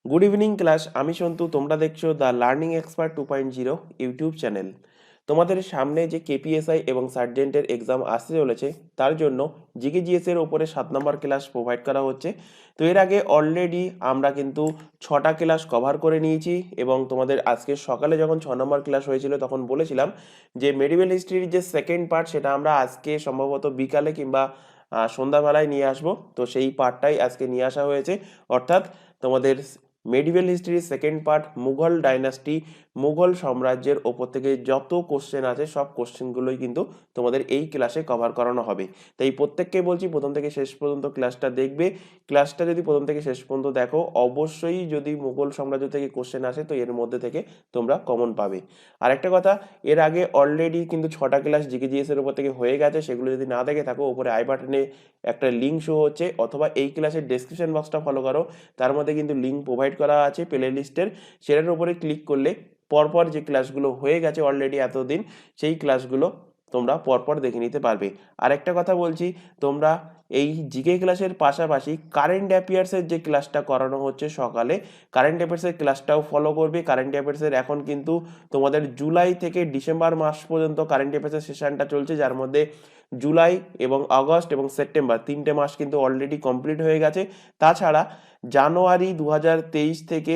Good evening class, আমি সন্তু। তোমরা দেখছো the learning expert 2.0 YouTube channel. তোমাদের সামনে যে কেপিএসআই এবং সার্জেন্টের এক্সাম আসতে চলেছে, তার জন্য জিকেজিএস এর ওপরে 7 নম্বর ক্লাস প্রোভাইড করা হচ্ছে। তো এর আগে অলরেডি আমরা কিন্তু 6টা ক্লাস কভার করে নিয়েছি, এবং তোমাদের আজকে সকালে যখন 6 নম্বর ক্লাস হয়েছিল তখন বলেছিলাম যে মেডিকেল হিস্ট্রির যে সেকেন্ড পার্ট সেটা আমরা আজকে সম্ভবত বিকালে কিংবা সন্ধ্যাবেলায় নিয়ে আসবো। তো সেই পার্টটাই আজকে নিয়ে আসা হয়েছে, অর্থাৎ তোমাদের মেডিভেল হিস্ট্রির second part Mughal dynasty, Mughal সাম্রাজ্যের ওপর থেকে যত কোশ্চেন আছে সব কোশ্চেনগুলোই কিন্তু তোমাদের এই ক্লাসে কভার করানো হবে। তাই প্রত্যেককে বলছি প্রথম থেকে শেষ পর্যন্ত ক্লাসটা দেখবে। ক্লাসটা যদি প্রথম থেকে শেষ পর্যন্ত দেখো, অবশ্যই যদি মুঘল সাম্রাজ্য থেকে কোশ্চেন আসে তো এর মধ্যে থেকে তোমরা কমন পাবে। আর একটা কথা, এর আগে অলরেডি কিন্তু 6টা ক্লাস জিকেজিএস এর উপর থেকে হয়ে গেছে। সেগুলো যদি না দেখে থাকো, উপরে আই বাটনে একটা লিঙ্ক শো হচ্ছে, অথবা এই ক্লাসের ডেসক্রিপশন বক্সটা ফলো করো, তার মধ্যে কিন্তু লিঙ্ক প্রোভাইড করা আছে প্লে লিস্টের। সেটার উপরে ক্লিক করলে পরপর যে ক্লাসগুলো হয়ে গেছে অলরেডি এতদিন, সেই ক্লাসগুলো তোমরা পরপর দেখে নিতে পারবে। আরেকটা কথা বলছি, তোমরা এই জিকে ক্লাসের পাশাপাশি কারেন্ট অ্যাফেয়ার্সের যে ক্লাসটা করানো হচ্ছে সকালে, কারেন্ট অ্যাফেয়ার্সের ক্লাসটাও ফলো করবে। কারেন্ট অ্যাফেয়ার্সের এখন কিন্তু তোমাদের জুলাই থেকে ডিসেম্বর মাস পর্যন্ত কারেন্ট অ্যাফেয়ার্সের সেশনটা চলছে, যার মধ্যে জুলাই এবং আগস্ট এবং সেপ্টেম্বর 3টে মাস কিন্তু অলরেডি কমপ্লিট হয়ে গেছে। তাছাড়া জানুয়ারি 2023 থেকে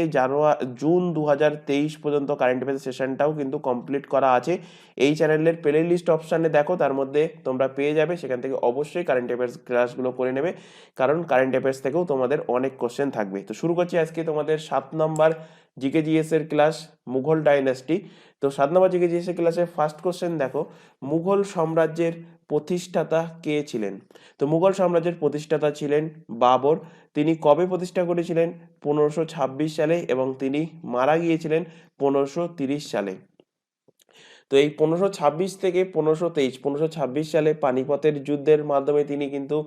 জুন 2023 পর্যন্ত কারেন্ট অ্যাফেয়ার্স সেশনটাও কিন্তু কমপ্লিট করা আছে। এই চ্যানেলের প্লে লিস্ট অপশানে দেখো, তার মধ্যে তোমরা পেয়ে যাবে। সেখান থেকে অবশ্যই কারেন্ট অ্যাফেয়ার্স ক্লাসগুলো করে নেবে, কারণ কারেন্ট অ্যাফেয়ার্স থেকেও তোমাদের অনেক কোশ্চেন থাকবে। তো শুরু করছি আজকে তোমাদের 7 নম্বর জিকেজিএস এর ক্লাস, মুঘল ডাইনাস্টি। তো 7 নম্বর জিকেজিএস এর ক্লাসে ফার্স্ট কোশ্চেন দেখো, মুঘল সাম্রাজ্যের প্রতিষ্ঠাতা কে ছিলেন? তো মুঘল সাম্রাজ্যের প্রতিষ্ঠাতা ছিলেন বাবর। তিনি কবে প্রতিষ্ঠা করেছিলেন? 1526 সালে, এবং তিনি মারা গিয়েছিলেন 1530 সালে। তো এই 1526 থেকে 1523, 1526 সালে পানিপথের যুদ্ধের মাধ্যমে তিনি কিন্তু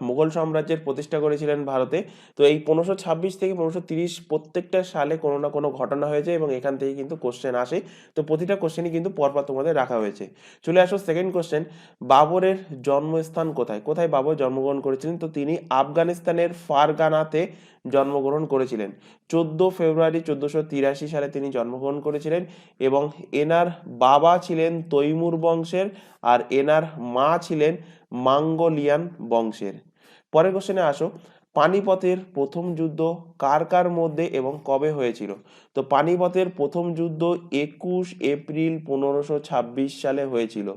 মুঘল সাম্রাজ্যের প্রতিষ্ঠা করেছিলেন ভারতে। তো এই 1526 থেকে 1530 প্রত্যেকটা সালে কোনো না কোনো ঘটনা হয়েছে, এবং এখান থেকে কিন্তু কোশ্চেন আসে। তো প্রতিটা কোশ্চেনই কিন্তু পরপর তোমাদের রাখা হয়েছে। চলে আসো সেকেন্ড কোশ্চেন, বাবরের জন্মস্থান কোথায়? কোথায় বাবর জন্মগ্রহণ করেছিলেন? তো তিনি আফগানিস্তানের ফারগানাতে জন্মগ্রহণ করেছিলেন। 14 ফেব্রুয়ারি 1483 সালে তিনি জন্মগ্রহণ করেছিলেন, এবং এনার বাবা ছিলেন তৈমুর বংশের, আর এনার মা ছিলেন মাঙ্গোলিয়ান বংশের। পরের কোশ্চেনে আসো, পানিপথের প্রথম যুদ্ধ কার কার মধ্যে এবং কবে হয়েছিল? তো পানিপথের প্রথম যুদ্ধ 21 এপ্রিল 1526 সালে হয়েছিল।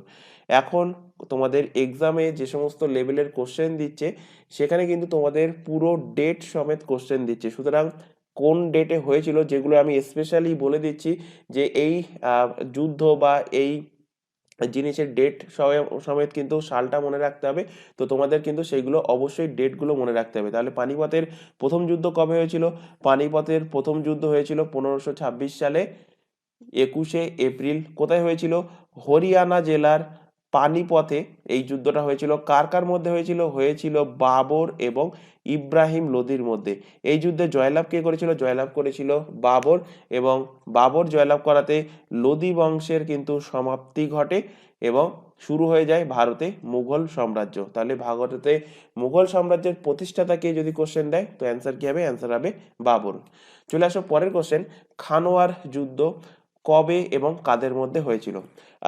এখন তোমাদের এক্সামে যে সমস্ত লেভেলের কোশ্চেন দিচ্ছে, সেখানে কিন্তু তোমাদের পুরো ডেট সমেত কোশ্চেন দিচ্ছে। সুতরাং কোন ডেটে হয়েছিল, যেগুলো আমি স্পেশালি বলে দিচ্ছি যে এই যুদ্ধ বা এই জিনিসের ডেট সমেত কিন্তু সালটা মনে রাখতে হবে। তো তোমাদের কিন্তু সেইগুলো অবশ্যই ডেটগুলো মনে রাখতে হবে। তাহলে পানিপথের প্রথম যুদ্ধ কবে হয়েছিল? পানিপথের প্রথম যুদ্ধ হয়েছিল 1526 সালে 21 এপ্রিল। কোথায় হয়েছিল? হরিয়ানা জেলার পানিপথে এই যুদ্ধটা হয়েছিল। কার কার মধ্যে হয়েছিল? হয়েছিল বাবর এবং ইব্রাহিম লোদির মধ্যে। এই যুদ্ধে জয়লাভ কে করেছিল? জয়লাভ করেছিল বাবর, এবং বাবর জয়লাভ করাতে লোদি বংশের কিন্তু সমাপ্তি ঘটে, এবং শুরু হয়ে যায় ভারতে মুঘল সাম্রাজ্য। তাহলে ভারতে মুঘল সাম্রাজ্যের প্রতিষ্ঠাতাকে যদি কোশ্চেন দেয়, তো অ্যান্সার কি হবে? অ্যান্সার হবে বাবর। চলে আসো পরের কোশ্চেন, খানোয়ার যুদ্ধ কবে এবং কাদের মধ্যে হয়েছিল?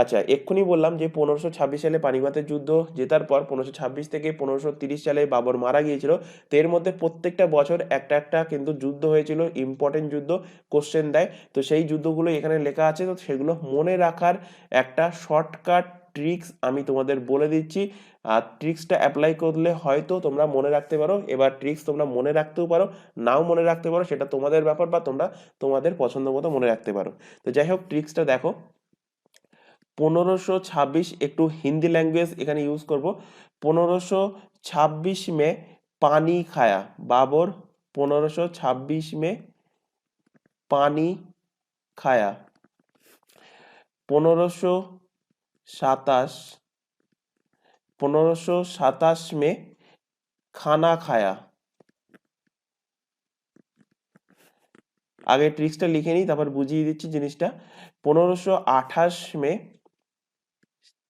আচ্ছা, এক্ষুনি বললাম যে 1526 সালে পানিপথের যুদ্ধ জেতার পর 1526 থেকে 1530 সালে বাবর মারা গিয়েছিল। তো এর মধ্যে প্রত্যেকটা বছর একটা একটা কিন্তু যুদ্ধ হয়েছিল, ইম্পর্টেন্ট যুদ্ধ, কোশ্চেন দেয়। তো সেই যুদ্ধগুলো এখানে লেখা আছে, তো সেগুলো মনে রাখার একটা শর্টকাট ট্রিক্স আমি তোমাদের বলে দিচ্ছি। আর ট্রিক্সটা অ্যাপ্লাই করলে হয়তো তোমরা মনে রাখতে পারো। এবার ট্রিক্স তোমরা মনে রাখতেও পারো, নাও মনে রাখতে পারো, সেটা তোমাদের ব্যাপার, বা তোমরা তোমাদের পছন্দ মতো মনে রাখতে পারো। তো যাই হোক, ট্রিক্সটা দেখো। 1526, একটু হিন্দি ল্যাঙ্গুয়েজ এখানে ইউজ করব। 1526 মে পানি খায়া বাবর, 1526 মে পানি খায়া। 1527, 1527 মে খানা খায়া। আগে ট্রিক্সটা লিখে নিই, তারপর বুঝিয়ে দিচ্ছি জিনিসটা। 1528 মে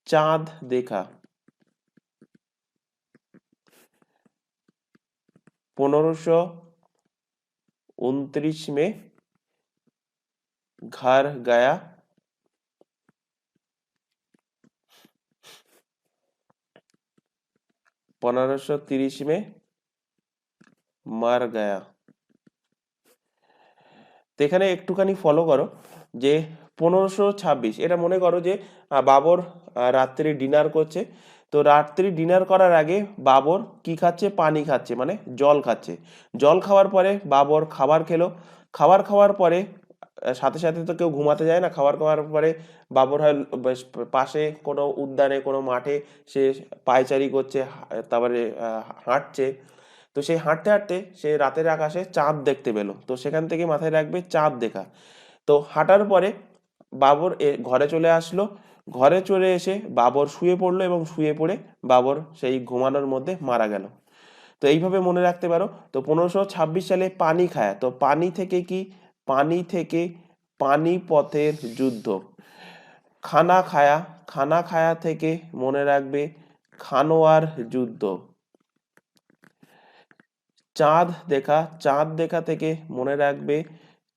চাঁদ দেখা। 1529 29 में घर गया, 1530 में মার গয়া। তো এখানে একটুখানি ফলো করো যে 1526, এটা মনে করো যে বাবর রাত্রি ডিনার করছে। তো রাত্রি ডিনার করার আগে বাবর কি খাচ্ছে? পানি খাচ্ছে, মানে জল খাচ্ছে। জল খাওয়ার পরে বাবর খাবার খেলো। খাবার খাওয়ার পরে সাথে সাথে তো কেউ ঘুমাতে যায় না। খাবার খাওয়ার পরে বাবর হয় পাশে কোনো উদ্যানে, কোনো মাঠে সে পায়চারি করছে, তারপরে হাঁটছে। তো সেই হাঁটতে হাঁটতে সে রাতের আকাশে চাঁদ দেখতে পেলো। তো সেখান থেকে মাথায় রাখবে চাঁদ দেখা। তো হাঁটার পরে বাবর ঘরে চলে আসলো। ঘরে চলে এসে বাবর শুয়ে পড়লো এবং শুয়ে পড়ে বাবর সেই ঘুমানোর মধ্যে মারা গেল। তো এইভাবে মনে রাখতে পারো। তো 1526 সালে পানি খায়া, তো পানি থেকে কি? পানি থেকে পানিপথের যুদ্ধ। খানা খায়া, খানা খায়া থেকে মনে রাখবে খানোয়ার যুদ্ধ। চাঁদ দেখা, চাঁদ দেখা থেকে মনে রাখবে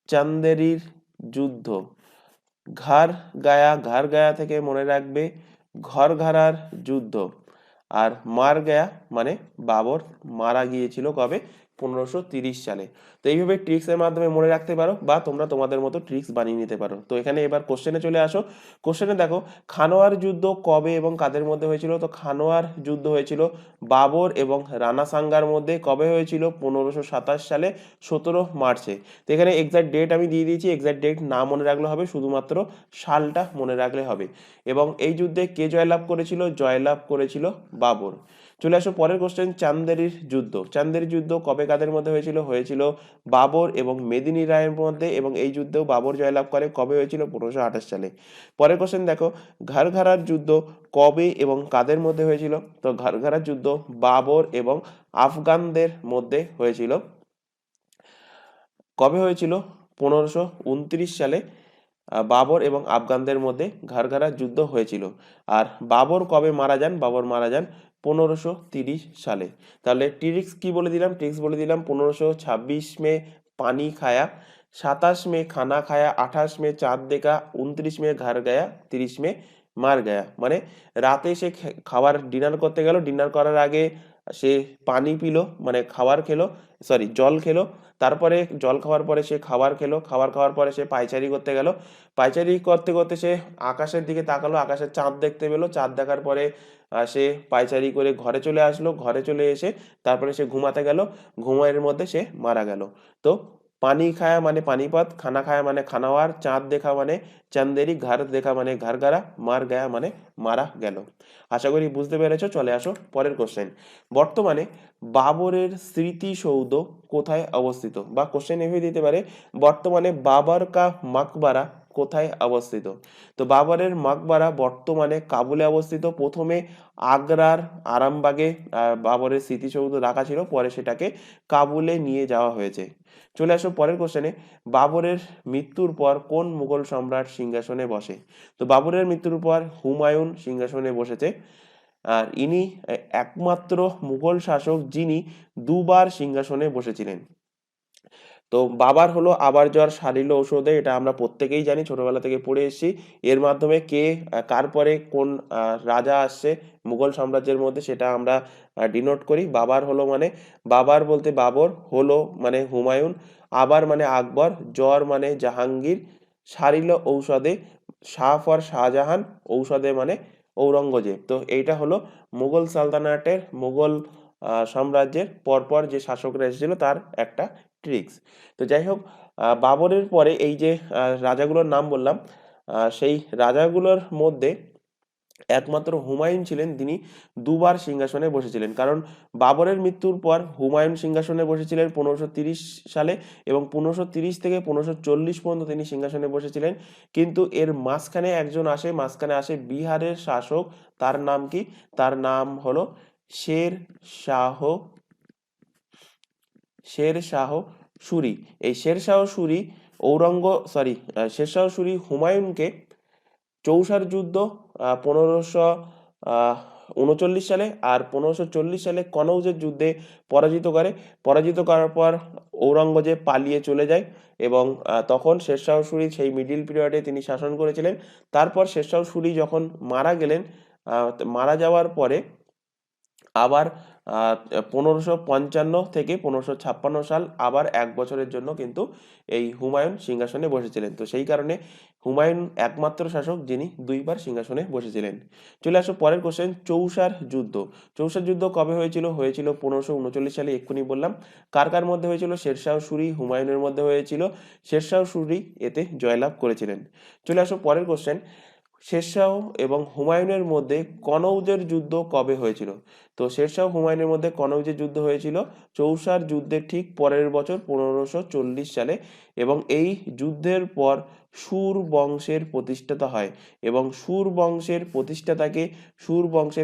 চান্দেরির যুদ্ধ। ঘর গায়া, ঘর গায়া থেকে মনে রাখবে ঘর ঘরার যুদ্ধ। আর মার গায়া মানে বাবর মারা গিয়েছিল কবে? 1530 সালে। তো এইভাবে ট্রিক্স এর মাধ্যমে মনে রাখতে পারো, বা তোমরা তোমাদের মতো ট্রিক্স বানিয়ে নিতে পারো। তো এখানে এবার কোশ্চেনে চলে আসো। কোশ্চেনে দেখো খানোয়ার যুদ্ধ কবে এবং কাদের মধ্যে হয়েছিল? তো খানোয়ার যুদ্ধ হয়েছিল বাবর এবং রানা সাঙ্গার মধ্যে। কবে হয়েছিল? 1527 সালে 17 মার্চে। তো এখানে এক্সাক্ট ডেট আমি দিয়ে দিয়েছি, এক্সাক্ট ডেট না মনে রাখলে হবে, শুধুমাত্র সালটা মনে রাখলে হবে। এবং এই যুদ্ধে কে জয়লাভ করেছিল? জয়লাভ করেছিল বাবর। চলে আসো পরের কোশ্চেন, চান্দেরির যুদ্ধ। চান্দেরির যুদ্ধ কবে কাদের মধ্যে হয়েছিল? হয়েছিল বাবর এবং মেদিনী রায়ের মধ্যে, এবং এই যুদ্ধেও বাবর জয়লাভ করে। কবে হয়েছিল? 1528 সালে। পরের কোশ্চেন দেখো ঘরঘরার যুদ্ধ কবে এবং কাদের মধ্যে হয়েছিল? তো ঘরঘরার যুদ্ধ বাবর এবং আফগানদের মধ্যে হয়েছিল। কবে হয়েছিল? 1529 সালে বাবর এবং আফগানদের মধ্যে ঘরঘরার যুদ্ধ হয়েছিল। আর বাবর কবে মারা যান? বাবর মারা যান 1530 সালে। তাহলে ট্রিক্স কি বলে দিলাম? ট্রিক্স বলে দিলাম 1526 মে পানি খায়া, 27 মে খানা খায়া, 28 মে চাঁদ দেখা, 29 মে ঘর গয়া, 30 মে মার গয়া। মানে রাতে সে খাবার ডিনার করতে গেল, ডিনার করার আগে সে পানি পিলো, মানে খাবার খেলো, সরি জল খেলো। তারপরে জল খাওয়ার পরে সে খাবার খেলো, খাবার খাওয়ার পরে সে পায়চারি করতে গেল। পায়চারি করতে করতে সে আকাশের দিকে তাকালো, আকাশের চাঁদ দেখতে পেলো। চাঁদ দেখার পরে সে পায়চারি করে ঘরে চলে আসলো। ঘরে চলে এসে তারপরে সে ঘুমাতে গেল। ঘুমের মধ্যে সে মারা গেল। তো পানি খায়া মানে পানিপথ, খানা খায়া মানে খানাওয়ার, চাঁদ দেখা মানে চান্দেরি, ঘর দেখা মানে ঘরগড়া, মার গয়া মানে মারা গেল। আশা করি বুঝতে পেরেছো। চলে আসো পরের কোশ্চেন। বর্তমানে বাবরের স্মৃতিসৌধ কোথায় অবস্থিত? বা কোশ্চেন এভাবে দিতে পারে, বর্তমানে বাবর কা মাকবারা কোথায় অবস্থিত? তো বাবরের মাকবারা বর্তমানে কাবুলে অবস্থিত। প্রথমে আগ্রার আরামবাগে বাবরের স্মৃতিসৌধ রাখা ছিল, পরে সেটাকে কাবুলে নিয়ে যাওয়া হয়েছে। চলে আসো পরের কোশ্চেনে, বাবরের মৃত্যুর পর কোন মুঘল সম্রাট সিংহাসনে বসে? তো বাবরের মৃত্যুর পর হুমায়ুন সিংহাসনে বসেছে। আর ইনি একমাত্র মুঘল শাসক যিনি দুবার সিংহাসনে বসেছিলেন। তো বাবার হলো আবার জ্বর সারিল ঔষধে, এটা আমরা প্রত্যেকেই জানি, ছোটবেলা থেকে পড়ে এসেছি। এর মাধ্যমে কে কার পরে কোন রাজা আসছে মুঘল সাম্রাজ্যের মধ্যে সেটা আমরা ডিনোট করি। বাবার হলো মানে, বাবার বলতে বাবর, হলো মানে হুমায়ুন, আবার মানে আকবর, জ্বর মানে জাহাঙ্গীর, সারিল ঔষধে শাহ ফর শাহজাহান, ঔষধে মানে ঔরঙ্গজেব। তো এইটা হলো মুঘল সালতানাতের, মুঘল সাম্রাজ্যের পরপর যে শাসকরা এসেছিল তার একটা ট্রিক্স। তো যাই হোক, বাবরের পরে এই যে রাজাগুলোর নাম বললাম, সেই রাজাগুলোর মধ্যে একমাত্র হুমায়ুন ছিলেন তিনি দুবার সিংহাসনে বসেছিলেন। কারণ বাবরের মৃত্যুর পর হুমায়ুন সিংহাসনে বসেছিলেন 1530 সালে, এবং 1530 থেকে 1540 পর্যন্ত তিনি সিংহাসনে বসেছিলেন। কিন্তু এর মাঝখানে আসে বিহারের শাসক। তার নাম কি? তার নাম হলো শের শাহ, শের শাহ সুরি। এই শের শাহ সুরি শের শাহ সুরি হুমায়ুনকে চৌসার যুদ্ধ 1500 1939 সালে, আর 1540 সালে কনৌজের যুদ্ধে পরাজিত করার পর ঔরঙ্গজেব পালিয়ে চলে যায় এবং তখন শেরশাহ সূরি সেই মিডিল পিরিয়ডে তিনি শাসন করেছিলেন। তারপর শেরশাহ সূরি যখন মারা গেলেন, মারা যাওয়ার পরে আবার 1555 থেকে 1556 সাল আবার 1 বছরের জন্য কিন্তু এই হুমায়ুন সিংহাসনে বসেছিলেন। তো সেই কারণে হুমায়ুন একমাত্র শাসক যিনি 2 বার সিংহাসনে বসেছিলেন। চলে আসো পরের কোশ্চেন, চৌসার যুদ্ধ। চৌসার যুদ্ধ কবে হয়েছিল? হয়েছিল 1539 সালে, এক্ষুনি বললাম। কার কার মধ্যে হয়েছিল? শেরশাহ সূরি হুমায়ুনের মধ্যে হয়েছিল। শেরশাহ সূরি এতে জয়লাভ করেছিলেন। চলে আসো পরের কোশ্চেন, শেরশাহ এবং হুমায়ুনের মধ্যে কনৌজের যুদ্ধ কবে হয়েছিল? তো শেরশাহ হুমায়ুনের মধ্যে কনৌজের যুদ্ধ হয়েছিল চৌসার যুদ্ধের ঠিক পরের বছর 1540 সালে, এবং এই যুদ্ধের পর সুর বংশের প্রতিষ্ঠাতা হয় এবং সুর বংশের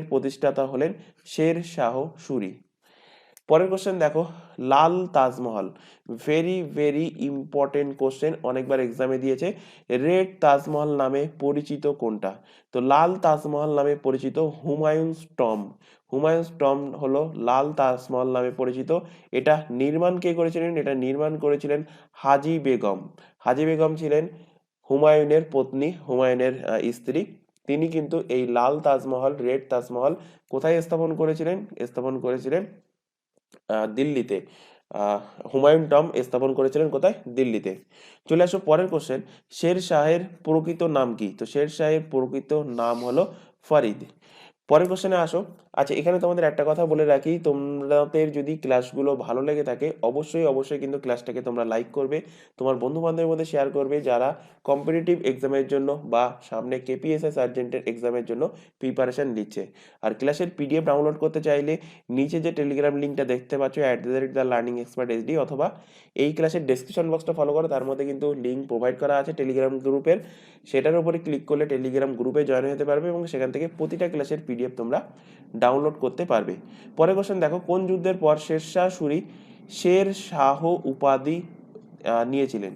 প্রতিষ্ঠাতা হলেন শের শাহ সূরি। পরের কোশ্চেন দেখো, লাল Taj Mahal, very very important question, অনেকবার এক্সামে দিয়েছে। রেড তাজমহল নামে পরিচিত কোনটা? তো লাল তাজমহল নামে পরিচিত হুমায়ুনস টম্ব। হুমায়ুনস টম্ব হলো লাল তাজমহল নামে পরিচিত। এটা নির্মাণ কে করেছিলেন? এটা নির্মাণ করেছিলেন হাজি বেগম। হাজি বেগম ছিলেন হুমায়ুনের পত্নী, হুমায়ুনের স্ত্রী। তিনি কিন্তু এই লাল তাজমহল, রেড তাজমহল কোথায় স্থাপন করেছিলেন দিল্লিতে। হুমায়ুন টম্ব স্থাপন করেছিলেন কোথায়? দিল্লিতে। চলে আসো পরের কোশ্চেন, শের শাহের প্রকৃত নাম কি? তো শের শাহের প্রকৃত নাম হলো ফরিদ। পরের কোশ্চেনে আসো। আচ্ছা, এখানে তোমাদের একটা কথা বলে রাখি, তোমাদের যদি ক্লাসগুলো ভালো লেগে থাকে অবশ্যই কিন্তু ক্লাসটাকে তোমরা লাইক করবে, তোমার বন্ধু বান্ধবের মধ্যে শেয়ার করবে যারা কম্পিটিটিভ এক্সামের জন্য বা সামনে কেপিএসআই সার্জেন্টের এক্সামের জন্য প্রিপারেশন নিচ্ছে। আর ক্লাসের পিডিএফ ডাউনলোড করতে চাইলে নিচে যে টেলিগ্রাম লিঙ্কটা দেখতে পাচ্ছ @the_learning_expert_hd, অথবা এই ক্লাসের ডেসক্রিপশন বক্সটা ফলো করো, তার মধ্যে কিন্তু লিঙ্ক প্রোভাইড করা আছে টেলিগ্রাম গ্রুপের। সেটার উপরে ক্লিক করলে টেলিগ্রাম গ্রুপে জয়েন হতে পারবে এবং সেখান থেকে প্রতিটা ক্লাসের পিডিএফ তোমরা ডাউনলোড করতে পারবে। পরের কোশ্চেন দেখো, কোন যুদ্ধের পর শেরশাহ সূরি শের শাহ উপাধি নিয়েছিলেন?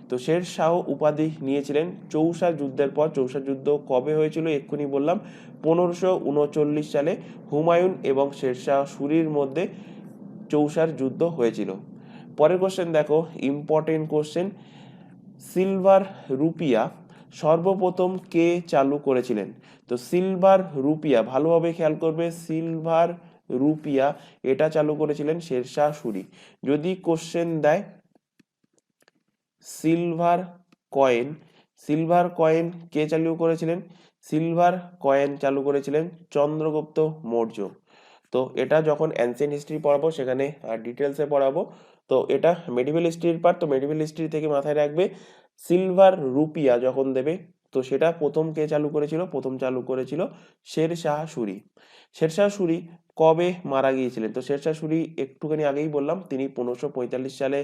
তো শের শাহ উপাধি নিয়েছিলেন চৌসার যুদ্ধের পর। চৌসার যুদ্ধ কবে হয়েছিল? এক্ষুনি বললাম, 1539 সালে হুমায়ুন এবং শেরশাহ সূরির মধ্যে চৌসার যুদ্ধ হয়েছিল। পরের কোশ্চেন দেখো, ইম্পর্টেন্ট কোশ্চেন, সিলভার রুপিয়া সর্বপ্রথম কে চালু করেছিলেন? তো সিলভার রুপিয়া, ভালোভাবে খেয়াল করবে, সিলভার রুপিয়া এটা চালু করেছিলেন শেরশাহ সূরি। যদি কোশ্চেন দেয় সিলভার কয়েন কে চালু করেছিলেন? সিলভার কয়েন চালু করেছিলেন চন্দ্রগুপ্ত মৌর্য। তো এটা যখন অ্যানসিয়েন্ট হিস্ট্রি পড়াবো সেখানে ডিটেলসে পড়াবো। তো এটা মেডিভেল হিস্ট্রির পার্ট, তো মেডিভেল হিস্ট্রি থেকে মাথায় রাখবে সিলভার রুপিয়া যখন দেবে তো সেটা প্রথম কে চালু করেছিল? প্রথম চালু করেছিল শেরশাহ সূরি। শেরশাহ সূরি কবে মারা গিয়েছিলেন? তো শেরশাহ সূরি একটুখানি আগেই বললাম, তিনি 1545 সালে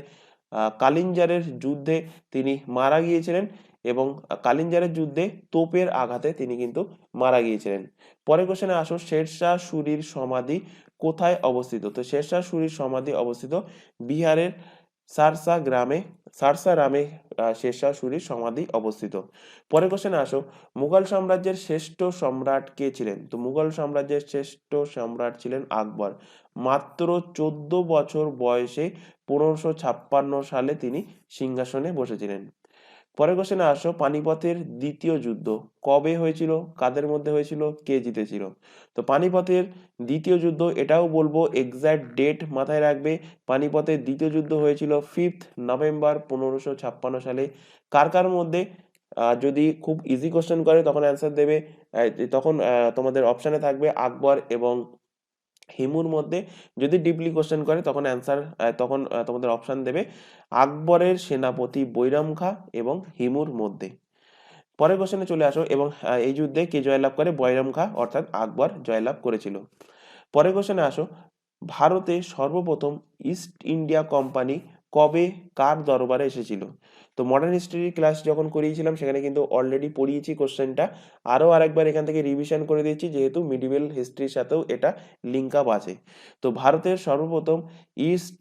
কালিঞ্জারের যুদ্ধে তিনি মারা গিয়েছিলেন এবং কালিঞ্জারের যুদ্ধে তোপের আঘাতে তিনি কিন্তু মারা গিয়েছিলেন। পরের কোশ্চেনে আসো, শেরশাহ সূরির সমাধি কোথায় অবস্থিত? তো শেরশাহ সূরির সমাধি অবস্থিত বিহারের সারসা গ্রামে শেরশাহ সূরির সমাধি অবস্থিত। পরের কোশ্চেনে আসো, মুঘল সাম্রাজ্যের শ্রেষ্ঠ সম্রাট কে ছিলেন? তো মুঘল সাম্রাজ্যের শ্রেষ্ঠ সম্রাট ছিলেন আকবর। মাত্র 14 বছর বয়সে 1556 সালে তিনি সিংহাসনে বসেছিলেন। পরের কোশ্চেনে আসো, পানিপথের দ্বিতীয় যুদ্ধ কবে হয়েছিল? কাদের মধ্যে হয়েছিল? কে জিতেছিল? তো পানিপথের দ্বিতীয় যুদ্ধ, এটাও বলবো এক্সাক্ট ডেট মাথায় রাখবে। পানিপথের দ্বিতীয় যুদ্ধ হয়েছিল 5 নভেম্বর 1556 সালে। কার কার মধ্যে? যদি খুব ইজি কোশ্চেন করে তখন অ্যান্সার দেবে, তখন তোমাদের অপশানে থাকবে আকবর এবং হিমুর মধ্যে। যদি ডিপলি কোশ্চেন করে তখন তোমাদের অপশন দেবে আকবরের সেনাপতি বৈরাম খাঁ এবং হিমুর মধ্যে। পরের কোশ্চেনে চলে আসো, এবং এই যুদ্ধে কে জয়লাভ করে? বৈরাম খাঁ অর্থাৎ আকবর জয়লাভ করেছিল। পরের কোশ্চেনে আসো, ভারতে সর্বপ্রথম ইস্ট ইন্ডিয়া কোম্পানি কবে কার দরবারে এসেছিল? তো মডার্ন হিস্ট্রি ক্লাস যখন করিয়েছিলাম সেখানে কিন্তু অলরেডি পড়িয়েছি কোশ্চেনটা, আরও আরেকবার এখান থেকে রিভিশন করে দিচ্ছি যেহেতু মিডিভেল হিস্ট্রির সাথেও এটা লিঙ্ক আপ আছে। তো ভারতের সর্বপ্রথম ইস্ট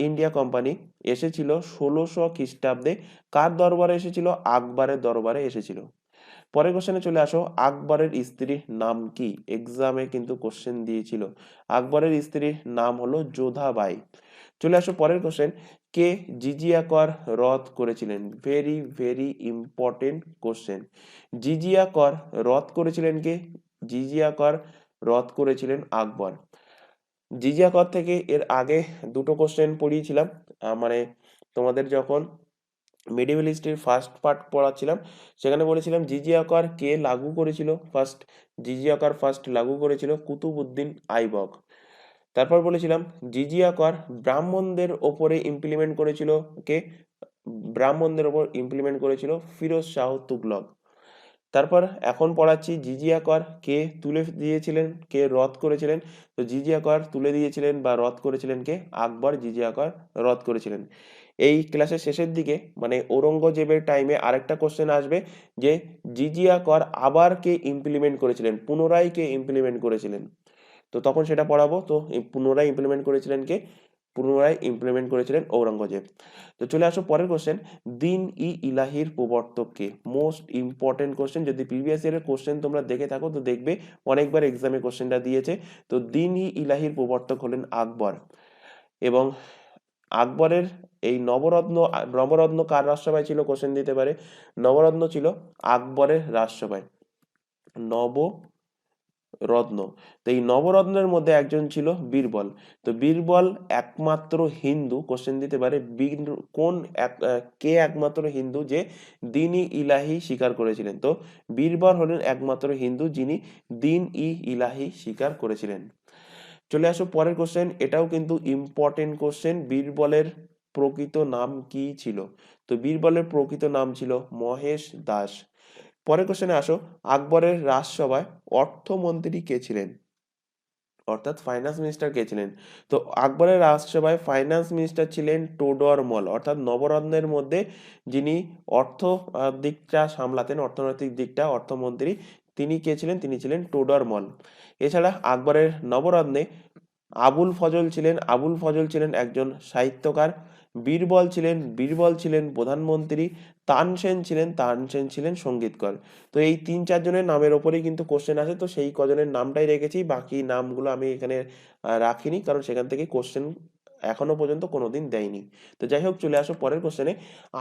ইন্ডিয়া কোম্পানি এসেছিল 1600 খ্রিস্টাব্দে। কার দরবারে এসেছিল? আকবরের দরবারে এসেছিল। পরের কোশ্চেনে চলে আসো, আকবরের স্ত্রীর নাম কি? এক্সামে কিন্তু কোশ্চেন দিয়েছিল। আকবরের স্ত্রীর নাম হলো যোধাবাই। চলে আসো পরের কোশ্চেন, কে জিজিয়া কর রদ করেছিলেন? Very very important question. জিজিয়া কর রদ করেছিলেন কে? জিজিয়া কর রদ করেছিলেন আকবর। জিজিয়া কর থেকে এর আগে দুটো কোশ্চেন পড়িয়েছিলাম, মানে তোমাদের যখন মিডিভেল হিস্ট্রির ফার্স্ট পার্ট পড়াচ্ছিলাম সেখানে বলেছিলাম জিজিয়া কর কে লাগু করেছিল ফার্স্ট। জিজিয়া কর ফার্স্ট লাগু করেছিল কুতুবউদ্দিন আইবক। তারপর বলেছিলাম জিজিয়া কর ব্রাহ্মণদের ওপরে ইমপ্লিমেন্ট করেছিল কে? ব্রাহ্মণদের ওপর ইমপ্লিমেন্ট করেছিল ফিরোজ শাহ তুগলক। তারপর এখন পড়াচ্ছি জিজিয়া কর কে তুলে দিয়েছিলেন, কে রদ করেছিলেন? তো জিজিয়া কর তুলে দিয়েছিলেন বা রদ করেছিলেন কে? আকবর জিজিয়া কর রদ করেছিলেন। এই ক্লাসের শেষের দিকে মানে ঔরঙ্গজেবের টাইমে আরেকটা কোশ্চেন আসবে যে জিজিয়া কর আবার কে ইমপ্লিমেন্ট করেছিলেন, পুনরায় কে ইমপ্লিমেন্ট করেছিলেন। তো তখন সেটা পড়াবো। তো পুনরায় ইমপ্লিমেন্ট করেছিলেন কে? পুনরায় ইমপ্লিমেন্ট করেছিলেন ঔরঙ্গজেব। তো চলে আসো পরের কোশ্চেন, দিন ই ইলাহির প্রবর্তক কে? Most important question. যদি প্রিভিয়াস ইয়ারের কোশ্চেন তোমরা দেখে থাকো তো দেখবে অনেকবার এক্সামে কোশ্চেনটা দিয়েছে। তো দিন ই ইলাহির প্রবর্তক হলেন আকবর। এবং আকবরের এই নবরত্ন, নবরত্ন কার রাজসভায় ছিল কোশ্চেন দিতে পারে? নবরত্ন ছিল আকবরের রাজসভায়, নবরত্ন। তো এই নবরত্নের মধ্যে একজন ছিল বীরবল। তো বীরবল একমাত্র হিন্দু, কোশ্চেন দিতে পারে কোন কে একমাত্র হিন্দু যে দিন-ই ইলাহি স্বীকার করেছিলেন? তো বীরবল হলেন একমাত্র হিন্দু যিনি দিন-ই ইলাহি স্বীকার করেছিলেন। চলে আসো পরের কোশ্চেন, এটাও কিন্তু ইম্পর্টেন্ট কোশ্চেন। বীরবলের প্রকৃত নাম কি ছিল? তো বীরবলের প্রকৃত নাম ছিল মহেশ দাস। পরের কোশ্চেনে আসো, আকবরের রাজসভায় অর্থমন্ত্রী কে ছিলেন? অর্থাৎ ফাইন্যান্স মিনিস্টার কে ছিলেন? তো আকবরের রাজসভায় ফাইন্যান্স মিনিস্টার ছিলেন টোডরমল। অর্থাৎ নবরত্নের মধ্যে যিনি অর্থ দিকটা সামলাতেন, অর্থনৈতিক দিকটা, অর্থমন্ত্রী, তিনি কে ছিলেন? তিনি ছিলেন টোডরমল। এছাড়া আকবরের নবরত্নে আবুল ফজল ছিলেন। আবুল ফজল ছিলেন একজন সাহিত্যকার। বীরবল ছিলেন প্রধানমন্ত্রী। তানসেন ছিলেন সঙ্গীতকর। তো এই ৩-৪ জনের নামের ওপরেই কিন্তু কোশ্চেন আসে। তো সেই কজনের নামটাই রেখেছি, বাকি নামগুলো আমি এখানে রাখিনি, কারণ সেখান থেকে কোশ্চেন এখনো পর্যন্ত কোনোদিন দেয়নি। তো যাই হোক, চলে আসো পরের কোশ্চেনে,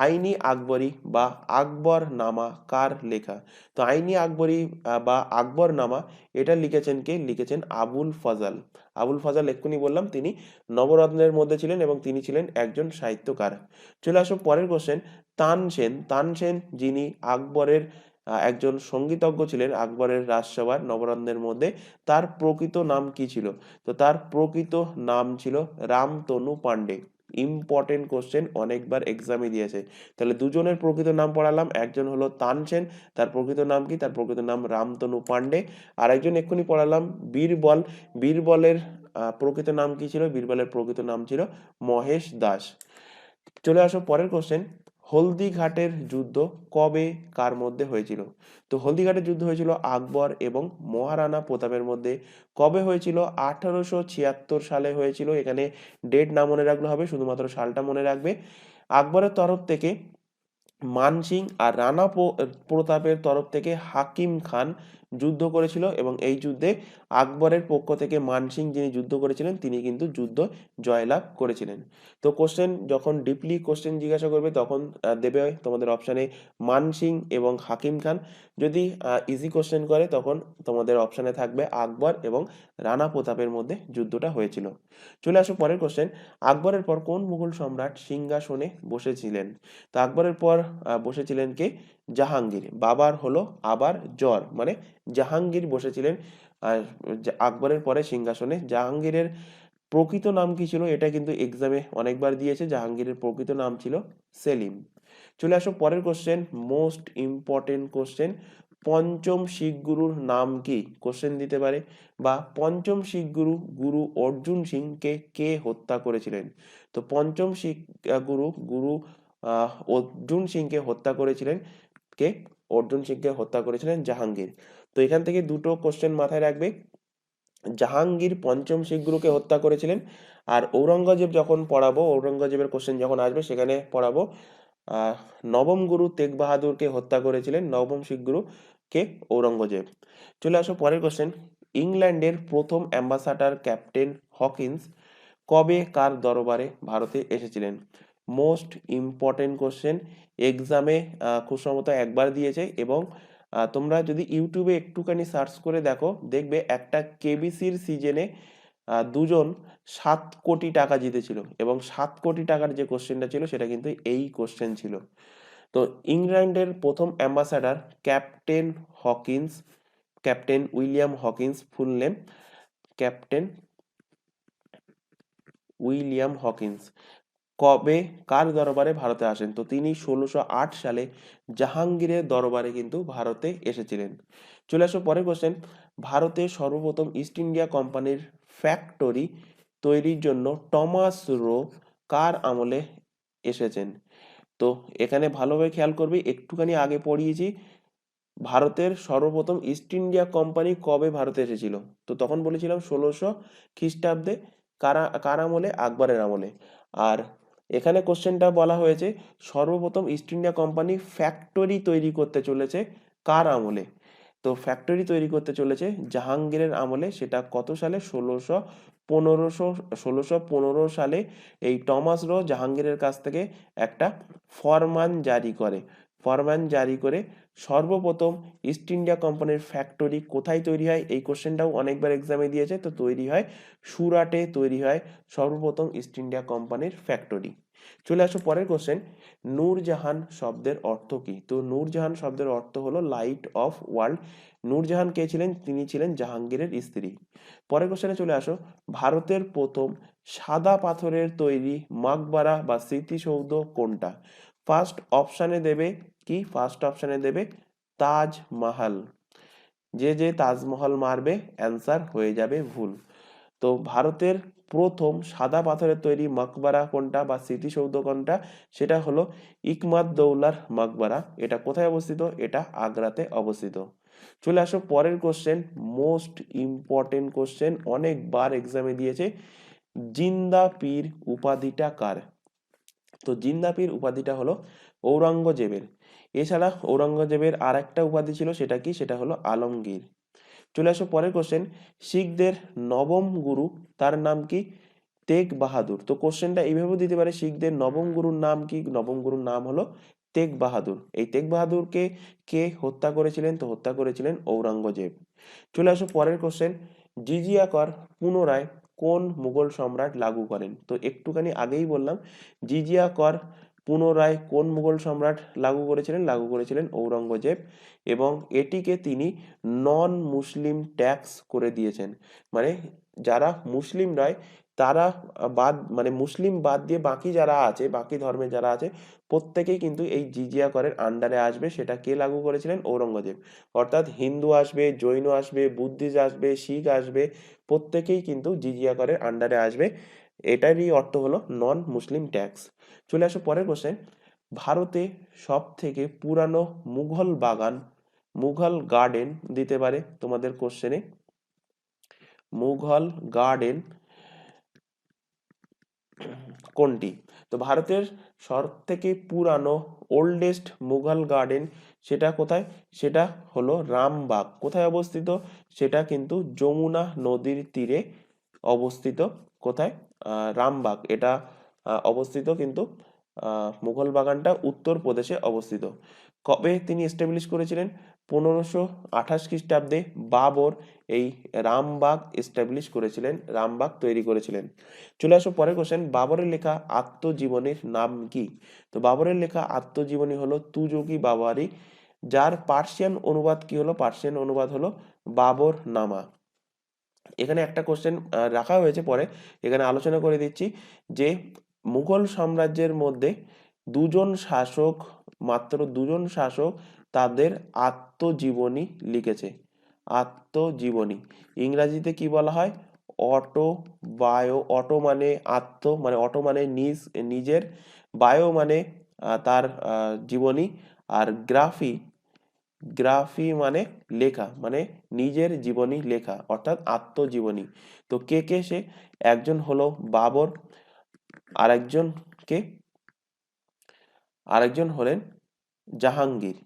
আইনি আকবরী বা আকবর নামা কার লেখা? তো আইনি আকবরী বা আকবর নামা এটা লিখেছেন কে? লিখেছেন আবুল ফজল। আবুল ফজল এক্ষুনি বললাম, তিনি নবরত্নের মধ্যে ছিলেন এবং তিনি ছিলেন একজন সাহিত্যকার। চলে আসো পরের কোশ্চেন, তানসেন যিনি আকবরের একজন সঙ্গীতজ্ঞ ছিলেন, আকবরের রাজসভার নবরত্নের মধ্যে, তার প্রকৃত নাম কি ছিল? তো তার প্রকৃত নাম ছিল রামতনু পান্ডে। ইম্পর্টেন্ট কোশ্চেন, অনেকবার এক্সামে দিয়েছে। তাহলে দুজনের প্রকৃত নাম পড়ালাম, একজন হলো তানসেন, তার প্রকৃত নাম কি? তার প্রকৃত নাম রামতনু পান্ডে। আর একজন এক্ষুনি পড়ালাম বীরবল। বীরবলের প্রকৃত নাম কি ছিল? বীরবলের প্রকৃত নাম ছিল মহেশ দাস। চলে আসো পরের কোশ্চেন, হলদিঘাটের যুদ্ধ কবে কার মধ্যে হয়েছিল? তো হলদিঘাটের যুদ্ধ হয়েছিল আকবর এবং মহারানা প্রতাপের মধ্যে। কবে হয়েছিল? 1876 সালে হয়েছিল। এখানে ডেট না মনে রাখলে হবে, শুধুমাত্র সালটা মনে রাখবে। আকবরের তরফ থেকে মানসিং আর রানা প্রতাপের তরফ থেকে হাকিম খান যুদ্ধ করেছিল এবং এই যুদ্ধে আকবরের পক্ষ থেকে মানসিং যিনি যুদ্ধ করেছিলেন তিনি কিন্তু যুদ্ধ জয়লাভ করেছিলেন। তো কোশ্চেন যখন ডিপলি কোশ্চেন জিজ্ঞাসা করবে তখন দেবে তোমাদের অপশানে মানসিং এবং হাকিম খান। যদি ইজি কোশ্চেন করে তখন তোমাদের অপশানে থাকবে আকবর এবং রানা প্রতাপের মধ্যে যুদ্ধটা হয়েছিল। চলে আসো পরের কোশ্চেন, আকবরের পর কোন মুঘল সম্রাট সিংহাসনে বসেছিলেন? তো আকবরের পর বসেছিলেন কে? জাহাঙ্গীর। বাবার হলো আবার জ্বর, মানে জাহাঙ্গীর বসেছিলেন আকবরের পরে সিংহাসনে। জাহাঙ্গীরের প্রকৃত নাম কি ছিল? এটা কিন্তু এক্সামে অনেকবার দিয়েছে। জাহাঙ্গীরের প্রকৃত নাম ছিল সেলিম। চলে আসো পরের কোশ্চেন, মোস্ট ইম্পর্টেন্ট কোশ্চেন, পঞ্চম শিখ গুরুর নাম কি? কোশ্চেন দিতে পারে। বা পঞ্চম শিখ গুরু গুরু অর্জুন সিংকে কে হত্যা করেছিলেন? তো পঞ্চম শিখ গুরু গুরু অর্জুন সিংকে হত্যা করেছিলেন কে? অর্জুন সিংকে হত্যা করেছিলেন জাহাঙ্গীর। তো এখান থেকে দুটো কোশ্চেন মাথায় রাখবে, জাহাঙ্গীর পঞ্চম শিখ গুরুকে হত্যা করেছিলেন। আর ঔরঙ্গজেব যখন পড়াবো, ঔরঙ্গজেবের কোশ্চেন যখন আসবে সেখানে পড়াবো আহ, নবম গুরু তেগ বাহাদুরকে হত্যা করেছিলেন নবম শিখ গুরু কে? ঔরঙ্গজেব। চলে আসো পরের কোশ্চেন। ইংল্যান্ডের প্রথম অ্যাম্বাসাডার ক্যাপ্টেন হকিন্স কবে কার দরবারে ভারতে এসেছিলেন? Most important question. এক্সামে খুব সম্ভবত একবার দিয়েছে, এবং তোমরা যদি ইউটিউবে একটুখানি সার্চ করে দেখো, দেখবে একটা কেবিসির সিজনে দুজন 7 কোটি টাকা জিতেছিল, এবং 7 কোটি টাকার যে কোশ্চেনটা ছিল সেটা কিন্তু এই কোশ্চেন ছিল। তো ইংল্যান্ডের প্রথম ambassador captain Hawkins, captain William Hawkins, full name captain William Hawkins, কবে কার দরবারে ভারতে আসেন? তো তিনি 1608 সালে জাহাঙ্গীরের দরবারে কিন্তু ভারতে এসেছিলেন। চলে আসো পরের কোশ্চেন। ভারতে সর্বপ্রথম ইস্ট ইন্ডিয়া কোম্পানির ফ্যাক্টরি তৈরির জন্য টমাস রো কার আমলে এসেছেন? তো এখানে ভালোভাবে খেয়াল করবি, একটুখানি আগে পড়িয়েছি ভারতের সর্বপ্রথম ইস্ট ইন্ডিয়া কোম্পানি কবে ভারতে এসেছিল। তো তখন বলেছিলাম 1600 খ্রিস্টাব্দে। কার আমলে? আকবরের আমলে। আর এখানে কোশ্চেনটা বলা হয়েছে সর্বপ্রথম ইস্ট ইন্ডিয়া কোম্পানি ফ্যাক্টরি তৈরি করতে চলেছে কার আমলে? তো ফ্যাক্টরি তৈরি করতে চলেছে জাহাঙ্গীরের আমলে। সেটা কত সালে? 1615 সালে এই টমাস রো জাহাঙ্গীরের কাছ থেকে একটা ফরমান জারি করে। ফরমান জারি করে সর্বপ্রথম ইস্ট ইন্ডিয়া কোম্পানির ফ্যাক্টরি কোথায় তৈরি হয়? এই কোশ্চেনটাও অনেকবার এক্সামে দিয়েছে। তো তৈরি হয় সুরাটে, তৈরি হয় সর্বপ্রথম ইস্ট ইন্ডিয়া কোম্পানির ফ্যাক্টরি। চলে আসো পরের কোশ্চেন। নূরজাহান শব্দের অর্থ কি? তো নূরজাহান শব্দের অর্থ হলো লাইট অফ ওয়ার্ল্ড। নূরজাহান কে ছিলেন? তিনি ছিলেন জাহাঙ্গীরের স্ত্রী। পরের কোশ্চেনে চলে আসো। ভারতের প্রথম সাদা পাথরের তৈরি মাকবারা বা স্মৃতিসৌধ কোনটা? ফার্স্ট অপশানে দেবে কি? ফার্স্ট অপশানে দেবে তাজমহল। যে যে তাজমহল মারবে অ্যান্সার হয়ে যাবে ভুল। তো ভারতের প্রথম সাদা পাথরের তৈরি মকবরা কোনটা বা স্মৃতিসৌধ কোনটা? সেটা হলো ইকমাদ-দৌলার মকবরা। এটা কোথায় অবস্থিত? এটা আগ্রাতে অবস্থিত। চলে আসো পরের কোশ্চেন, মোস্ট ইম্পর্টেন্ট কোশ্চেন, অনেকবার এক্সামে দিয়েছে। জিন্দা পীর উপাধিটা কার? তো জিন্দা পীর উপাধিটা হলো ঔরঙ্গজেবের। এছাড়া ঔরঙ্গজেবের আর একটা উপাধি ছিল, সেটা কি? সেটা হলো আলমগীর। চলে আসো পরের কোশ্চেন। শিখদের নবম গুরু তার নাম কি? তেগ বাহাদুর। তো কোশ্চেনটা এইভাবে দিতে পারে, শিখদের নবম গুরুর নাম কি? নবম গুরুর নাম হলো তেগ বাহাদুর। এই তেগ বাহাদুরকে কে হত্যা করেছিলেন? তো হত্যা করেছিলেন ঔরঙ্গজেব। চলে আসো পরের কোশ্চেন। জিজিয়া কর পুনরায় কোন মুঘল সম্রাট লাগু করেন? তো একটুখানি আগেই বললাম, জিজিয়া কর পুনরায় কোন মুঘল সম্রাট লাগু করেছিলেন? লাগু করেছিলেন ঔরঙ্গজেব। এবং এটিকে তিনি নন মুসলিম ট্যাক্স করে দিয়েছেন। মানে যারা মুসলিম নয় তারা বাদ, মানে মুসলিম বাদ দিয়ে বাকি যারা আছে, বাকি ধর্মে যারা আছে, প্রত্যেকেই কিন্তু এই জিজিয়া করের আন্ডারে আসবে। সেটা কে লাগু করেছিলেন? ঔরঙ্গজেব। অর্থাৎ হিন্দু আসবে, জৈন আসবে, বুদ্ধিস্ট আসবে, শিখ আসবে, প্রত্যেকেই কিন্তু জিজিয়া করের আন্ডারে আসবে। এটারই অর্থ হলো নন মুসলিম ট্যাক্স। চলে আসো পরের কোশ্চেন। ভারতে সব থেকে পুরানো মুঘল বাগান, মুঘল গার্ডেন দিতে পারে তোমাদের কোশ্চেনে। মুঘল গার্ডেন কোনটি? তো ভারতের সব থেকে পুরানো ওল্ডেস্ট মুঘল গার্ডেন সেটা কোথায়? সেটা হলো রামবাগ। কোথায় অবস্থিত? সেটা কিন্তু যমুনা নদীর তীরে অবস্থিত। কোথায়? রামবাগ। এটা অবস্থিত কিন্তু মুঘল বাগানটা উত্তরপ্রদেশে অবস্থিত। কবে তিনি এস্টাবলিশ করেছিলেন? 1528 খ্রিস্টাব্দে বাবর এই রামবাগ এস্টাবলিশ করেছিলেন, রামবাগ তৈরি করেছিলেন। চলে আসো পরের কোশ্চেন। বাবরের লেখা আত্মজীবনীর নাম কি? তো বাবরের লেখা আত্মজীবনী হলো তুজুকি বাবারি, যার পার্সিয়ান অনুবাদ কি হলো? পার্সিয়ান অনুবাদ হলো বাবর নামা। এখানে একটা কোশ্চেন রাখা হয়েছে পরে, এখানে আলোচনা করে দিচ্ছি যে মুঘল সাম্রাজ্যের মধ্যে দুজন শাসক, মাত্র দুজন শাসক তাদের আত্মজীবনী লিখেছে। আত্মজীবনী ইংরাজিতে কি বলা হয়? Auto bio. অটো মানে আত্ম, মানে অটো মানে নিজ, নিজের, বায়ো মানে তার জীবনী, আর গ্রাফি, গ্রাফি মানে লেখা, মানে নিজের জীবনী লেখা, অর্থাৎ আত্মজীবনী। তো কে কে সে? একজন হলো বাবর, আর একজন কে? আরেকজন হলেন জাহাঙ্গীর।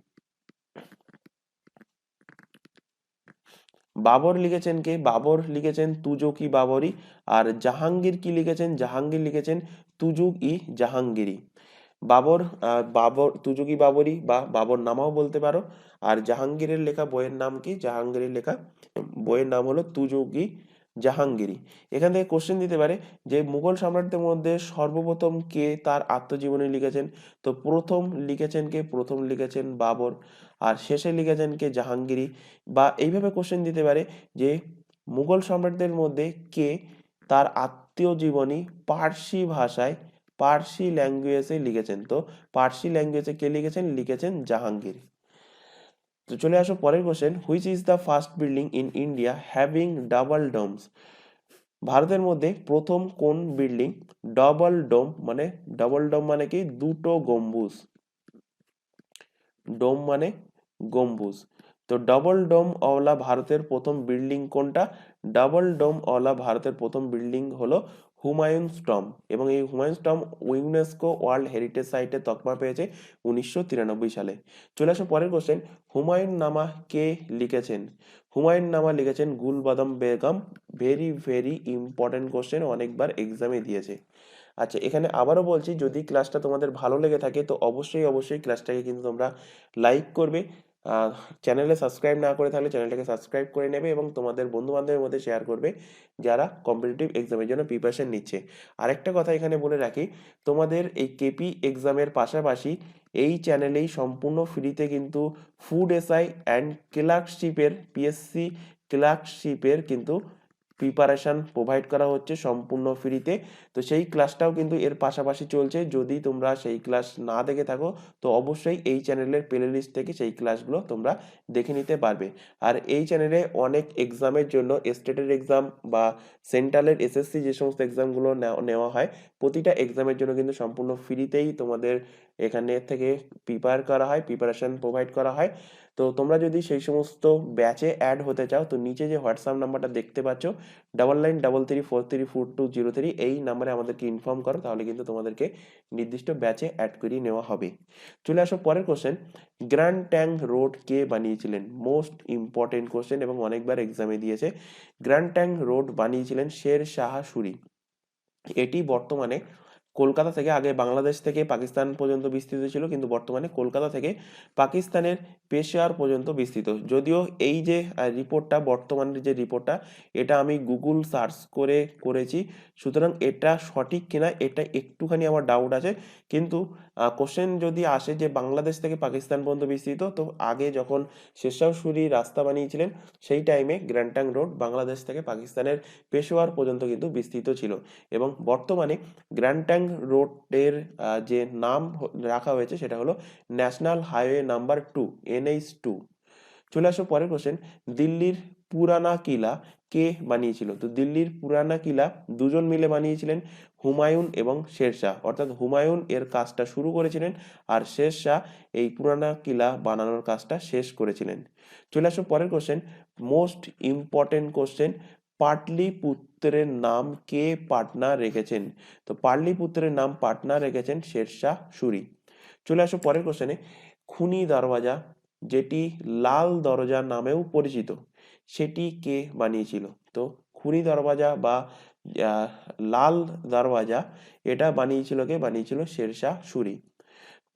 বাবর লিখেছেন কে? বাবর লিখেছেন তুজুকি বাবরি। আর জাহাঙ্গীর কি লিখেছেন? জাহাঙ্গীর লিখেছেন তুজুক ই জাহাঙ্গীরি। বাবর বাবর তুজুকি বাবরি বা বাবর নামাও বলতে পারো। আর জাহাঙ্গীরের লেখা বইয়ের নাম কি? জাহাঙ্গীরের লেখা বইয়ের নাম হলো তুজুকি জাহাঙ্গীরি। এখান থেকে কোশ্চেন দিতে পারে যে মুঘল সম্রাটদের মধ্যে সর্বপ্রথম কে তার আত্মজীবনী লিখেছেন? তো প্রথম লিখেছেন কে? প্রথম লিখেছেন বাবর। আর শেষে লিখেছেন কে? জাহাঙ্গীরি। বা এইভাবে কোশ্চেন দিতে পারে যে মুঘল সম্রাটদের মধ্যে কে তার আত্মজীবনী পার্সি ভাষায়, পার্সি ল্যাঙ্গুয়েজে লিখেছেন? তো পার্সি ল্যাঙ্গুয়েজে কে লিখেছেন? লিখেছেন জাহাঙ্গীর। তো চলে আসো পরের question, which is the first building in India having double domes? ভারতের মধ্যে প্রথম কোন বিল্ডিং ডাবল ডোম মানে কি? দুটো গম্বুজ। ডোম মানে গম্বুজ। তো ডবল ডোম ওয়ালা ভারতের প্রথম বিল্ডিং কোনটা? ডাবল ডোম ওয়ালা ভারতের প্রথম বিল্ডিং হলো হুমায়ুনস টম্ব। এবং এই Humayun's tomb UNESCO world heritage সাইটে তকমা পেয়েছে 1993 সালে। চলে আসো পরের কোশ্চেন, হুমায়ুন নামা কে লিখেছেন? হুমায়ুন নামা লিখেছেন Gulbadan Begum. Very very important question, অনেকবার এক্সামে দিয়েছে। আচ্ছা, এখানে আবারও বলছি, যদি ক্লাসটা তোমাদের ভালো লেগে থাকে তো অবশ্যই অবশ্যই ক্লাসটাকে কিন্তু তোমরা লাইক করবে। চ্যানেলে সাবস্ক্রাইব না করে থাকলে চ্যানেলটাকে সাবস্ক্রাইব করে নেবে এবং তোমাদের বন্ধু বান্ধবের মধ্যে শেয়ার করবে যারা কম্পিটিটিভ এক্সামের জন্য প্রিপারেশন নিচ্ছে। আরেকটা কথা এখানে বলে রাখি, তোমাদের এই কেপি এক্সামের পাশাপাশি এই চ্যানেলেই সম্পূর্ণ ফ্রিতে কিন্তু ফুড এসআই অ্যান্ড ক্লার্কশিপের, পিএসসি ক্লার্কশিপের কিন্তু প্রিপারেশন প্রোভাইড করা হচ্ছে সম্পূর্ণ ফ্রিতে। তো সেই ক্লাসটাও কিন্তু এর পাশাপাশি চলছে। যদি তোমরা সেই ক্লাস না দেখে থাকো তো অবশ্যই এই চ্যানেলের প্লে লিস্ট থেকে সেই ক্লাসগুলো তোমরা দেখে নিতে পারবে। আর এই চ্যানেলে অনেক এক্সামের জন্য, স্টেটের এক্সাম বা সেন্ট্রালের এসএসসি যে সমস্ত এক্সামগুলো নেওয়া হয়, প্রতিটা এক্সামের জন্য কিন্তু সম্পূর্ণ ফ্রিতেই তোমাদের এখানে থেকে প্রিপেয়ার করা হয়, প্রিপারেশন প্রোভাইড করা হয়। তো তোমরা যদি সেই সমস্ত ব্যাচে অ্যাড হতে চাও তো নিচে যে হোয়াটসঅ্যাপ নাম্বারটা দেখতে পাচ্ছ 9933434203, এই নাম্বারে আমাদেরকে ইনফর্ম করো, তাহলে কিন্তু তোমাদেরকে নির্দিষ্ট ব্যাচে অ্যাড করিয়ে নেওয়া হবে। চলে আসো পরের কোশ্চেন, গ্র্যান্ড ট্যাঙ্ক রোড কে বানিয়েছিলেন? মোস্ট ইম্পর্টেন্ট কোশ্চেন এবং অনেকবার এক্সামে দিয়েছে। গ্র্যান্ড ট্যাঙ্ক রোড বানিয়েছিলেন শের শাহ সুরি। এটি বর্তমানে কলকাতা থেকে, আগে বাংলাদেশ থেকে পাকিস্তান পর্যন্ত বিস্তৃত ছিল, কিন্তু বর্তমানে কলকাতা থেকে পাকিস্তানের পেশোয়ার পর্যন্ত বিস্তৃত। যদিও এই যে রিপোর্টটা, বর্তমানের যে রিপোর্টটা, এটা আমি গুগল সার্চ করে করেছি, সুতরাং এটা সঠিক কিনা এটা একটুখানি আমার ডাউট আছে। কিন্তু কোশ্চেন যদি আসে যে বাংলাদেশ থেকে পাকিস্তান পর্যন্ত বিস্তৃত, তো আগে যখন শেরশাহ সূরি রাস্তা বানিয়েছিলেন সেই টাইমে গ্র্যান্ড ট্যাঙ্ক রোড বাংলাদেশ থেকে পাকিস্তানের পেশোয়ার পর্যন্ত কিন্তু বিস্তৃত ছিল। এবং বর্তমানে গ্র্যান্ড ট্যাঙ্ক রোডের যে নাম রাখা হয়েছে সেটা হলো ন্যাশনাল হাইওয়ে নাম্বার 2, NH2। চলে আসো পরের কোশ্চেন, দিল্লির পুরানা কিলা কে বানিয়েছিল? তো দিল্লির পুরানা কিলা দুজন মিলে বানিয়েছিলেন, হুমায়ুন এবং শেরশাহ। অর্থাৎ হুমায়ুন এর কাজটা শুরু করেছিলেন আর শেরশাহ এই পুরানা কিলা বানানোর কাজটা শেষ করেছিলেন। চলে আসো পরের কোশ্চেন, মোস্ট ইম্পর্টেন্ট কোশ্চেন, পাটলিপুত্রের নাম কে পাটনা রেখেছেন? তো পাটলিপুত্রের নাম পাটনা রেখেছেন শেরশাহ সুরি। চলে আসো পরের কোশ্চেনে, খুনি দরওয়াজা যেটি লাল দরজা নামেও পরিচিত সেটি কে বানিয়েছিল? তো খুনি দরওয়াজা বা লাল দরওয়াজা এটা বানিয়েছিল কে? বানিয়েছিল শেরশাহ সুরি।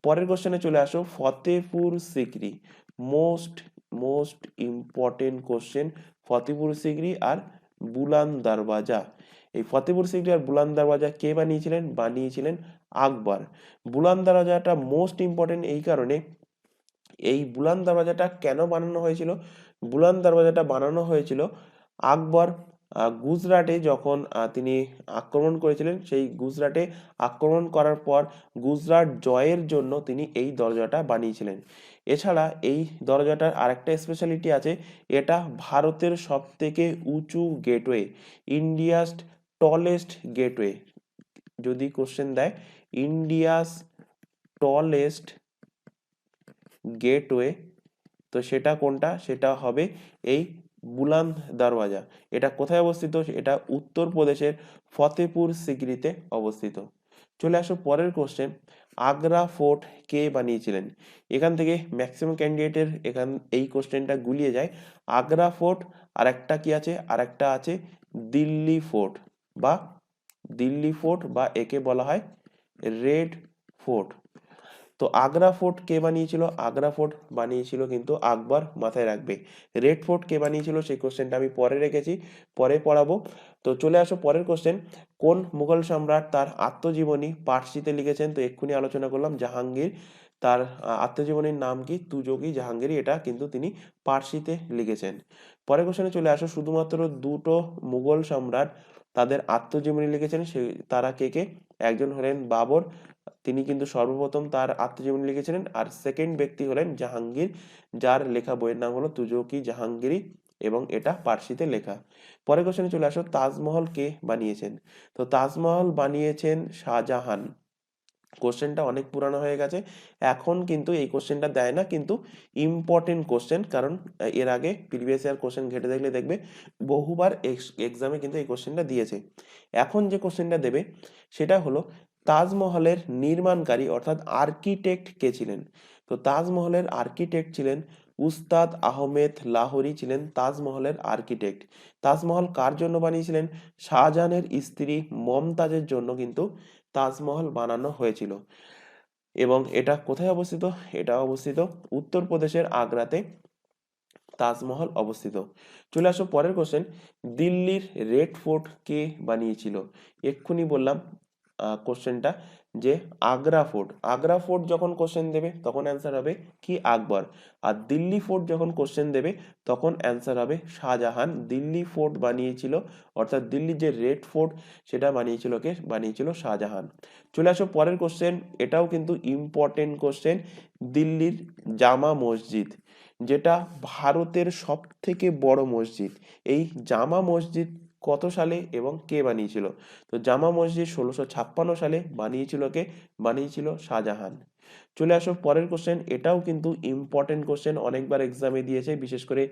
পরের কোশ্চেনে চলে আসো, Fatehpur Sikri, most most important question, Fatehpur Sikri আর বুলান দরওয়াজা, এই ফতেপুর সিকরি আর বুলান দরওয়াজা কে বানিয়েছিলেন? বানিয়েছিলেন আকবর। বুলান দরওয়াজাটা মোস্ট ইম্পর্টেন্ট এই কারণে, এই বুলান দরওয়াজাটা কেন বানানো হয়েছিল? বুলান দরওয়াজাটা বানানো হয়েছিল আকবর গুজরাটে যখন তিনি আক্রমণ করেছিলেন, সেই গুজরাটে আক্রমণ করার পর গুজরাট জয়ের জন্য তিনি এই দরজাটা বানিয়েছিলেন। এছাড়া এই দরজাটার আরেকটা স্পেশালিটি আছে, এটা ভারতের সব থেকে উঁচু গেটওয়ে, ইন্ডিয়াস টলেস্ট গেটওয়ে। যদি কোশ্চেন দেয় ইন্ডিয়াস টলেস্ট গেটওয়ে, তো সেটা কোনটা? সেটা হবে এই বুলান্দ দরওয়াজা। এটা কোথায় অবস্থিত? এটা উত্তরপ্রদেশের ফতেপুর সিকরিতে অবস্থিত। চলে আসো পরের কোশ্চেন, আগ্রা ফোর্ট কে বানিয়েছিলেন? এখান থেকে ম্যাক্সিমাম ক্যান্ডিডেটের এই কোশ্চেনটা গুলিয়ে যায়। আগ্রা ফোর্ট, আর একটা কি আছে, আর একটা আছে দিল্লি ফোর্ট বা একে বলা হয় রেড ফোর্ট। তো আগ্রা ফোর্ট কে বানিয়েছিল? আগ্রা ফোর্ট বানিয়েছিল কিন্তু আকবর, মাথায় রাখবে। রেড ফোর্ট কে বানিয়েছিল সেই কোশ্চেনটা আমি পরে রেখেছি, পরে পড়াবো। তো চলে আসো পরের কোশ্চেন। কোন মুঘল সম্রাট তার আত্মজীবনী পার্সিতে লিখেছেন? তো এক্ষুনি আলোচনা করলাম জাহাঙ্গীর। তার আত্মজীবনীর নাম কি? তুজোকি জাহাঙ্গীরি, এটা কিন্তু তিনি পার্সিতে লিখেছেন। পরের কোশ্চেনে চলে আসো। শুধুমাত্র দুটো মুঘল সম্রাট তাদের আত্মজীবনী লিখেছেন, সে তারা কে কে? একজন হলেন বাবর, তিনি কিন্তু সর্বপ্রথম তার আত্মজীবনী লিখেছিলেন, আর সেকেন্ড ব্যক্তি হলেন জাহাঙ্গীর, যার লেখা বইয়ের নাম হলো তুজোকি জাহাঙ্গীরি, এবং এটা পার্সিতে লেখা। পরের কোশ্চেনে চলে আসো। তাজমহল কে বানিয়েছেন? তো তাজমহল বানিয়েছেন শাহজাহান। কোশ্চেনটা অনেক পুরানো হয়ে গেছে, এখন কিন্তু এই কোশ্চেনটা দেয় না, কিন্তু ইম্পর্টেন্ট কোশ্চেন, কারণ এর আগে প্রিভিয়াস ইয়ার কোশ্চেন ঘেটে দেখলে দেখবে বহুবার এক্সামে কিন্তু এই কোশ্চেনটা দিয়েছে। এখন যে কোশ্চেনটা দেবে সেটা হলো তাজমহলের নির্মাণকারী অর্থাৎ আর্কিটেক্ট কে ছিলেন? তো তাজমহলের আর্কিটেক্ট ছিলেন উস্তাদ আহমেদ লাহোরী, ছিলেন তাজমহলের আর্কিটেক্ট। তাজমহল কার জন্য বানিয়েছিলেন? শাহজাহানের স্ত্রী মমতাজের জন্য কিন্তু তাজমহল বানানো হয়েছিল। এবং এটা কোথায় অবস্থিত? এটা অবস্থিত উত্তরপ্রদেশের আগ্রাতে তাজমহল অবস্থিত। চলে আসো পরের কোশ্চেন। দিল্লির রেড ফোর্ট কে বানিয়েছিল? এক্ষুনি বললাম কোশ্চেনটা, যে আগ্রা ফোর্ট। আগ্রা ফোর্ট যখন কোশ্চেন দেবে তখন অ্যান্সার হবে কি? আকবর। আর দিল্লি ফোর্ট যখন কোশ্চেন দেবে তখন অ্যান্সার হবে শাহজাহান। দিল্লি ফোর্ট বানিয়েছিল, অর্থাৎ দিল্লির যে রেড ফোর্ট সেটা বানিয়েছিল কে? বানিয়েছিল শাহজাহান। চলে আসো পরের কোশ্চেন, এটাও কিন্তু ইম্পর্টেন্ট কোশ্চেন। দিল্লির জামা মসজিদ, যেটা ভারতের সব থেকে বড় মসজিদ, এই জামা মসজিদ কত সালে এবং কে বানিয়েছিল? তো জামা মসজিদ 1656 সালে বানিয়েছিল কে? বানিয়েছিল শাহজাহান। চলে আসো পরের কোশ্চেন, এটাও কিন্তু ইম্পর্টেন্ট কোশ্চেন, অনেকবার এক্সামে দিয়েছে, বিশেষ করে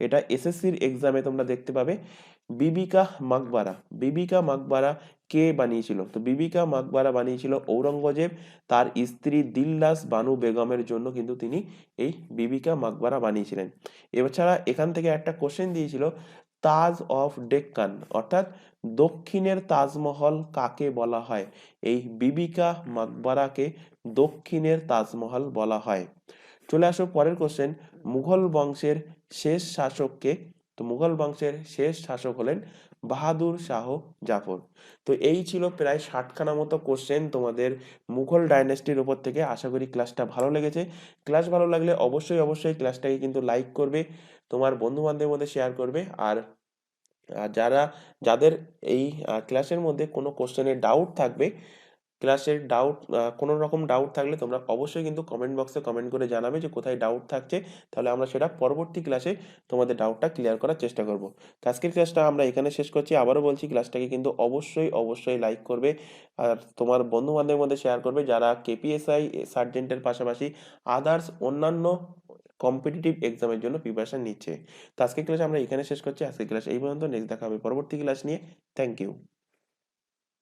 এটা এসএসসির এক্সামে তোমরা দেখতে পাবে। বিবিকা মাকবারা, বিবিকা মাকবারা কে বানিয়েছিল? তো বিবিকা মাকবারা বানিয়েছিল ঔরঙ্গজেব, তার স্ত্রী দিলরাস বানু বেগমের জন্য কিন্তু তিনি এই বিবিকা মাকবারা বানিয়েছিলেন। এছাড়া এখান থেকে একটা কোশ্চেন দিয়েছিল, তাজ অফ ডেক্কান অর্থাৎ দক্ষিণের তাজমহল কাকে বলা হয়? এই বিবিকা মাকবারাকে দক্ষিণের তাজমহল বলা হয়। চলে আসো পরের কোশ্চেন। মুঘল বংশের শেষ শাসককে? তো মুঘল বংশের শেষ শাসক হলেন বাহাদুর শাহ জাফর। তো এই ছিল প্রায় 60খানা মতো কোশ্চেন তোমাদের মুঘল ডাইনেস্টির উপর থেকে। আশা করি ক্লাসটা ভালো লেগেছে। ক্লাস ভালো লাগলে অবশ্যই ক্লাসটাকে কিন্তু লাইক করবে, তোমার বন্ধু বান্ধবের মধ্যে শেয়ার করবে। আর যাদের এই ক্লাসের মধ্যে কোনো কোশ্চেনের ডাউট থাকবে, ক্লাসের ডাউট, কোনো রকম ডাউট থাকলে তোমরা অবশ্যই কিন্তু কমেন্ট বক্সে কমেন্ট করে জানাবে যে কোথায় ডাউট থাকছে, তাহলে আমরা সেটা পরবর্তী ক্লাসে তোমাদের ডাউটটা ক্লিয়ার করার চেষ্টা করব। তো আজকের ক্লাসটা আমরা এখানে শেষ করছি। আবারও বলছি, ক্লাসটাকে কিন্তু অবশ্যই লাইক করবে, আর তোমার বন্ধু বান্ধবের মধ্যে শেয়ার করবে যারা কেপিএসআই সার্জেন্টের পাশাপাশি আদার্স অন্যান্য কম্পিটিটিভ এক্সামের জন্য প্রিপারেশন নিচ্ছে। তো আজকের ক্লাস আমরা এখানে শেষ করছি। আজকের ক্লাস এই পর্যন্ত। নেক্সট দেখা হবে পরবর্তী ক্লাস নিয়ে। Thank you.